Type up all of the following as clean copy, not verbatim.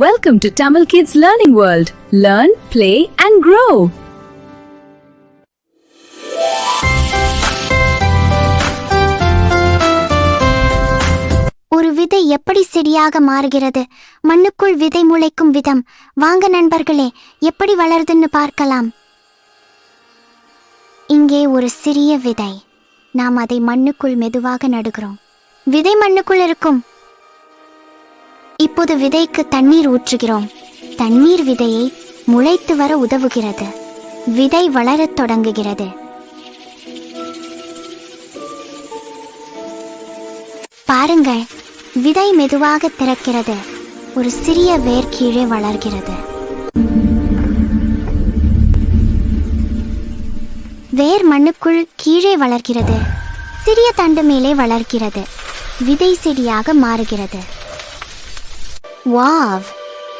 Welcome to Tamil Kids Learning World. Learn, play and grow. ஒரு விதை எப்படி செடியாக மாறுகிறது? மண்ணுக்குள் விதை முளைக்கும் விதம். வாங்க நண்பர்களே, எப்படி வளருதுன்னு பார்க்கலாம். இங்கே ஒரு சிறிய விதை. நாம் அதை மண்ணுக்குள் மெதுவாக நடுகிறோம். விதை மண்ணுக்குள் இருக்கும். இப்போது விதைக்கு தண்ணீர் ஊற்றுகிறோம். தண்ணீர் விதையை முளைத்து வர உதவுகிறது. விதை வளரத் தொடங்குகிறது. பாருங்கள், விதை மெதுவாக திறக்கிறது. ஒரு சிறிய வேர் கீழே வளர்கிறது. வேர் மண்ணுக்குள் கீழே வளர்கிறது. சிறிய தண்டு மேலே வளர்கிறது. விதை செடியாக மாறுகிறது. வாவ்!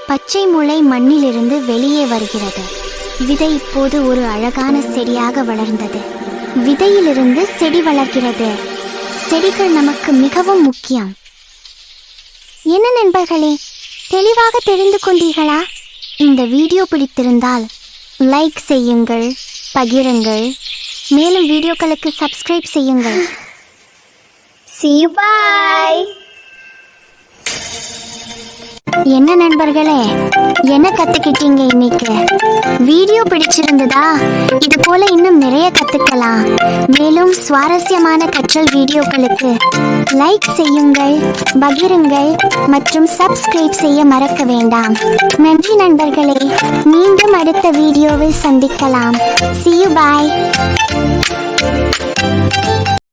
பச்சை முளை மண்ணிலிருந்து வெளியே வருகிறது. விதை இப்போது ஒரு அழகான செடியாக வளர்ந்தது. விதையிலிருந்து செடி வளர்கிறது. செடிகள் நமக்கு மிகவும் முக்கியம். என்ன நண்பர்களே, தெளிவாக தெரிந்து கொண்டீர்களா? இந்த வீடியோ பிடித்திருந்தால் லைக் செய்யுங்கள், பகிருங்கள், மேலும் வீடியோக்களுக்கு சப்ஸ்கிரைப் செய்யுங்கள். See you, bye. என்ன நண்பர்களே, என்ன கத்துக்கிட்டீங்க இன்னைக்கு? வீடியோ பிடிச்சிருந்ததா? இது போல இன்னும் நிறைய கத்துக்கலாம். மேலும் சுவாரஸ்யமான கற்றல் வீடியோக்களுக்கு லைக் செய்யுங்கள், பகிருங்கள் மற்றும் சப்ஸ்கிரைப் செய்ய மறக்க வேண்டாம். நன்றி நண்பர்களே, மீண்டும் அடுத்த வீடியோவில் சந்திக்கலாம். See you, bye.